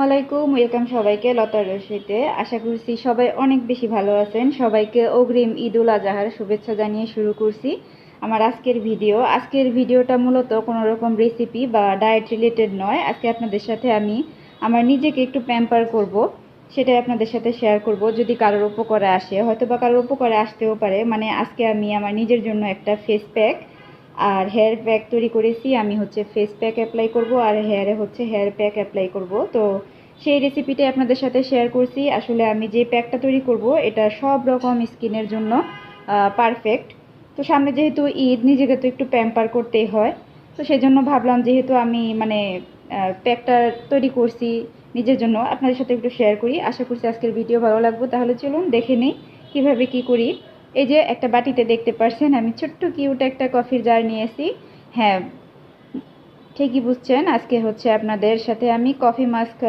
আসসালামু আলাইকুম, ওয়েলকাম সবাইকে লতার রসুইতে। আশা করছি সবাই অনেক বেশি ভালো আছেন। সবাইকে অগ্রিম ঈদ উল আজহার শুভেচ্ছা জানিয়ে শুরু করছি আমার আজকের ভিডিওটা মূলত কোনো রকম রেসিপি বা ডায়েট রিলেটেড নয়। আজকে আপনাদের সাথে আমি আমার নিজেকে একটু প্যাম্পার করব, সেটাই আপনাদের সাথে শেয়ার করব। যদি কারোর উপকারে আসে, হয়তো বা কারোর উপকারে আসতেও পারে। মানে আজকে আমি আমার নিজের জন্য একটা ফেস প্যাক আর হেয়ার প্যাক তৈরি করেছি। আমি ফেস প্যাক অ্যাপ্লাই করব আর হেয়ারে হেয়ার প্যাক অ্যাপ্লাই করব। তো সেই রেসিপিটাই আপনাদের সাথে শেয়ার করছি। আসলে আমি যে প্যাকটা তৈরি করব এটা সব রকম স্কিনের জন্য পারফেক্ট। তো সামনে যেহেতু ঈদ, নিজেকে তো একটু প্যাম্পার করতেই হয়। তো সেই জন্য ভাবলাম যেহেতু আমি প্যাকটা তৈরি করছি নিজের জন্য, আপনাদের সাথে একটু শেয়ার করি। আশা করছি আজকের ভিডিও ভালো লাগবে। তাহলে চলুন দেখে নিই কীভাবে কী করি। এই যে একটা বাটিতে দেখতে পাচ্ছেন আমি ছোট্ট কিউট একটা কফির জার নিয়েছি। হ্যাঁ, ঠিকই বুঝছেন, আজকে আপনাদের সাথে আমি কফি মাস্ক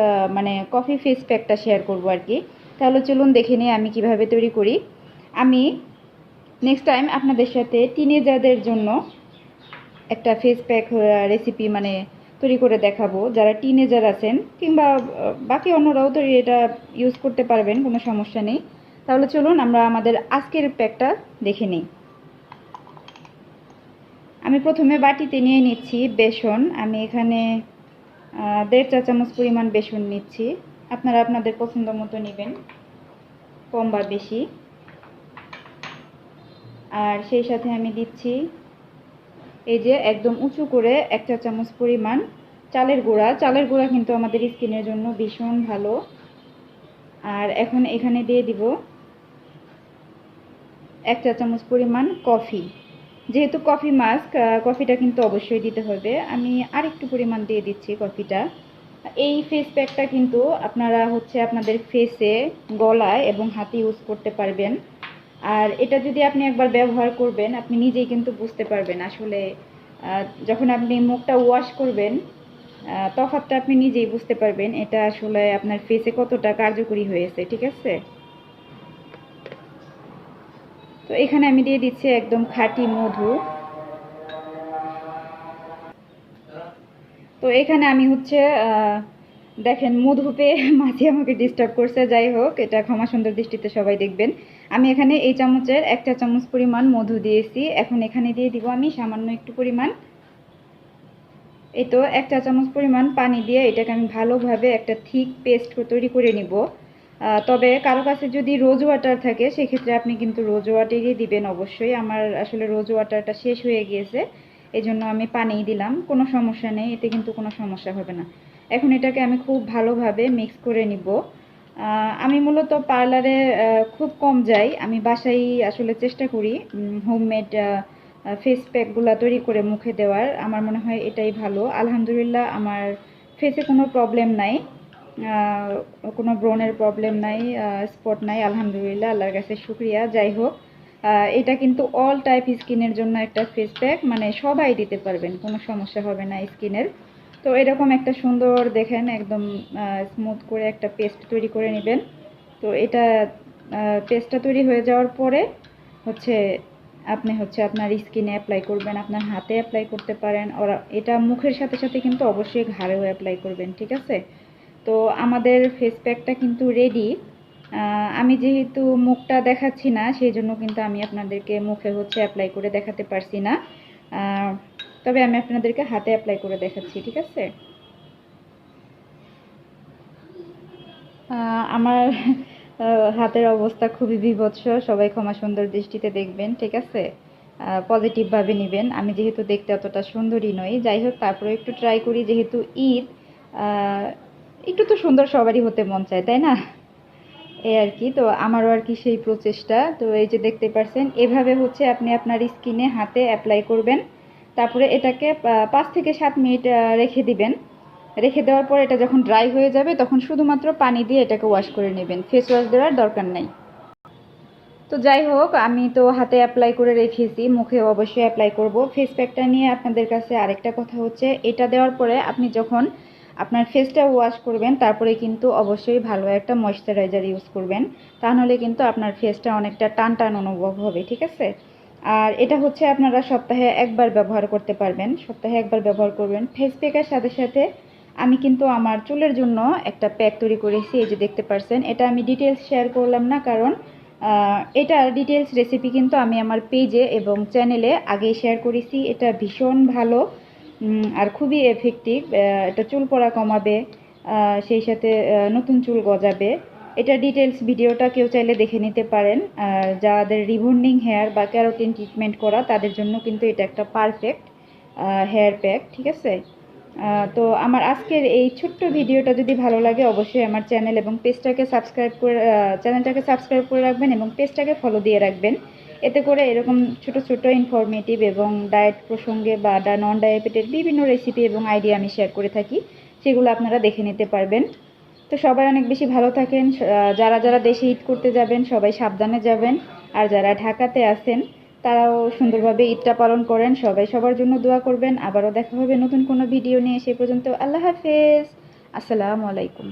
কফি ফেস প্যাকটা শেয়ার করব আর কি। তাহলে চলুন দেখে নিই আমি কিভাবে তৈরি করি। আমি নেক্সট টাইম আপনাদের সাথে টিনেজারদের জন্য একটা ফেস প্যাক রেসিপি তৈরি করে দেখাবো। যারা টিনেজার আছেন কিংবা বাকি অন্যরাও তো এটা ইউজ করতে পারবেন, কোনো সমস্যা নেই। তাহলে চলুন আমরা আমাদের আজকের প্যাকটা দেখে নিই। আমি প্রথমে বাটিতে নিয়ে নিচ্ছি বেসন। আমি এখানে 1.5 চা চামচ পরিমাণ বেসন নিচ্ছি। আপনারা আপনাদের পছন্দ মতো নেবেন, কম বা বেশি। আর সেই সাথে আমি দিচ্ছি এই যে একদম উঁচু করে 1 চা চামচ পরিমাণ চালের গুঁড়া। চালের গুঁড়া কিন্তু আমাদের স্কিনের জন্য ভীষণ ভালো। আর এখন এখানে দিয়ে দিব 1 চা চামচ পরিমাণ কফি। যেহেতু কফি মাস্ক, কফিটা কিন্তু অবশ্যই দিতে হবে। আমি আরেকটু পরিমাণ দিয়ে দিচ্ছি কফিটা। এই ফেস প্যাকটা কিন্তু আপনারা আপনাদের ফেসে, গলায় এবং হাতে ইউজ করতে পারবেন। আর এটা যদি আপনি একবার ব্যবহার করবেন, আপনি নিজেই কিন্তু বুঝতে পারবেন আসলে যখন আপনি মুখটা ওয়াশ করবেন তফাৎটা আপনি নিজেই বুঝতে পারবেন এটা আসলে আপনার ফেসে কতটা কার্যকরী হয়েছে। ঠিক আছে, তো এখানে আমি দিয়ে দিচ্ছি একদম খাঁটি মধু। তো এখানে আমি দেখেন মধু পেয়ে মাছি আমাকে ডিস্টার্ব করছে। যাই হোক, এটা ক্ষমা সুন্দর দৃষ্টিতে সবাই দেখবেন। আমি এখানে এই চামচের 1 চা চামচ পরিমাণ মধু দিয়েছি। এখন এখানে দিয়ে দিব আমি সামান্য একটু পরিমাণ, এই তো 1 চা চামচ পরিমাণ পানি দিয়ে এটাকে আমি ভালোভাবে একটা থিক পেস্ট তৈরি করে নিব। তবে কারো কাছে যদি রোজ ওয়াটার থাকে সেক্ষেত্রে আপনি কিন্তু রোজ ওয়াটারই দিবেন অবশ্যই। আমার আসলে রোজ ওয়াটারটা শেষ হয়ে গিয়েছে, এই জন্য আমি পানিই দিলাম। কোনো সমস্যা নেই, এতে কিন্তু কোনো সমস্যা হবে না। এখন এটাকে আমি খুব ভালোভাবে মিক্স করে নিব। আমি মূলত পার্লারে খুব কম যাই, আমি বাসায় আসলে চেষ্টা করি হোমমেড ফেস প্যাকগুলো তৈরি করে মুখে দেওয়ার। আমার মনে হয় এটাই ভালো। আলহামদুলিল্লাহ আমার ফেসে কোনো প্রবলেম নাই, কোনো ব্রণের প্রবলেম নাই, স্পট নাই, আলহামদুলিল্লাহ, আল্লাহর কাছে শুক্রিয়া। যাই হোক, এটা কিন্তু অল টাইপ স্কিনের জন্য একটা ফেস প্যাক, সবাই দিতে পারবেন, কোনো সমস্যা হবে না স্কিনের। তো এরকম একটা সুন্দর দেখেন একদম স্মুথ করে একটা পেস্ট তৈরি করে নেবেন। তো এটা পেস্টটা তৈরি হয়ে যাওয়ার পরে আপনি আপনার স্কিনে অ্যাপ্লাই করবেন, আপনার হাতে অ্যাপ্লাই করতে পারেন। ওরা এটা মুখের সাথে সাথে কিন্তু অবশ্যই ঘাড়েও অ্যাপ্লাই করবেন। ঠিক আছে, তো আমাদের ফেস প্যাকটা কিন্তু রেডি। আমি যেহেতু মুখটা দেখাচ্ছি না, সেই জন্য কিন্তু আমি আপনাদেরকে মুখে অ্যাপ্লাই করে দেখাতে পারছি না, তবে আমি আপনাদেরকে হাতে অ্যাপ্লাই করে দেখাচ্ছি। ঠিক আছে, আমার হাতের অবস্থা খুবই বিভৎস, সবাই ক্ষমা সুন্দর দৃষ্টিতে দেখবেন। ঠিক আছে, পজিটিভভাবে নেবেন। আমি যেহেতু দেখতে অতটা সুন্দরী নই, যাই হোক তারপরে একটু ট্রাই করি, যেহেতু ঈদ একটু তো সুন্দর সবারই হতে মন চায়, তাই না? এই আর কি, তো আমারও আর কি সেই প্রচেষ্টা। তো এই যে দেখতে পাচ্ছেন, এভাবে আপনি আপনার স্কিনে হাতে অ্যাপ্লাই করবেন। তারপরে এটাকে 5 থেকে 7 মিনিট রেখে দিবেন। রেখে দেওয়ার পর এটা যখন ড্রাই হয়ে যাবে তখন শুধুমাত্র পানি দিয়ে এটাকে ওয়াশ করে নেবেন, ফেস ওয়াশ দেওয়ার দরকার নাই। তো যাই হোক, আমি তো হাতে অ্যাপ্লাই করে রেখেছি, মুখেও অবশ্যই অ্যাপ্লাই করব। ফেস প্যাকটা নিয়ে আপনাদের কাছে আরেকটা কথা এটা দেওয়ার পরে আপনি যখন আপনার ফেসটা ওয়াশ করবেন তারপরে কিন্তু অবশ্যই ভালো একটা ময়েশ্চারাইজার ইউজ করবেন, তা নাহলে কিন্তু আপনার ফেসটা অনেকটা টান টান অনুভব হবে। ঠিক আছে, আর এটা আপনারা সপ্তাহে একবার ব্যবহার করতে পারবেন, সপ্তাহে একবার ব্যবহার করবেন। ফেস প্যাকের সাথে সাথে আমি কিন্তু আমার চুলের জন্য একটা প্যাক তৈরি করেছি, এই যে দেখতে পাচ্ছেন। এটা আমি ডিটেলস শেয়ার করলাম না, কারণ এটার ডিটেলস রেসিপি কিন্তু আমি আমার পেজে এবং চ্যানেলে আগেই শেয়ার করেছি। এটা ভীষণ ভালো আর খুবই এফেক্টিভ। এটা চুল পড়া কমাবে, সেই সাথে নতুন চুল গজাবে। এটা ডিটেলস ভিডিওটা কেউ চাইলে দেখে নিতে পারেন। যাদের রিবন্ডিং হেয়ার বা ক্যারোটিন ট্রিটমেন্ট করা তাদের জন্য কিন্তু এটা একটা পারফেক্ট হেয়ার প্যাক, ঠিক আছে। তো আমার আজকের এই ছোট্ট ভিডিওটা যদি ভালো লাগে অবশ্যই আমার চ্যানেল এবং পেজটাকে সাবস্ক্রাইব করে রাখবেন এবং পেজটাকে ফলো দিয়ে রাখবেন। এতে করে এরকম ছোট ছোট ইনফরমেটিভ এবং ডায়েট প্রসঙ্গে বা নন ডায়াবেটিক বিভিন্ন রেসিপি এবং আইডিয়া আমি শেয়ার করে থাকি, সেগুলো আপনারা দেখে নিতে পারবেন। তো সবাই অনেক বেশি ভালো থাকেন। যারা যারা দেশে ঈদ করতে যাবেন সবাই সাবধানে যাবেন, আর যারা ঢাকাতে আছেন তারাও সুন্দরভাবে ঈদটা পালন করেন। সবাই সবার জন্য দোয়া করবেন। আবারও দেখা হবে নতুন কোনো ভিডিও নিয়ে। সে পর্যন্ত আল্লাহ হাফেজ, আসসালামু আলাইকুম।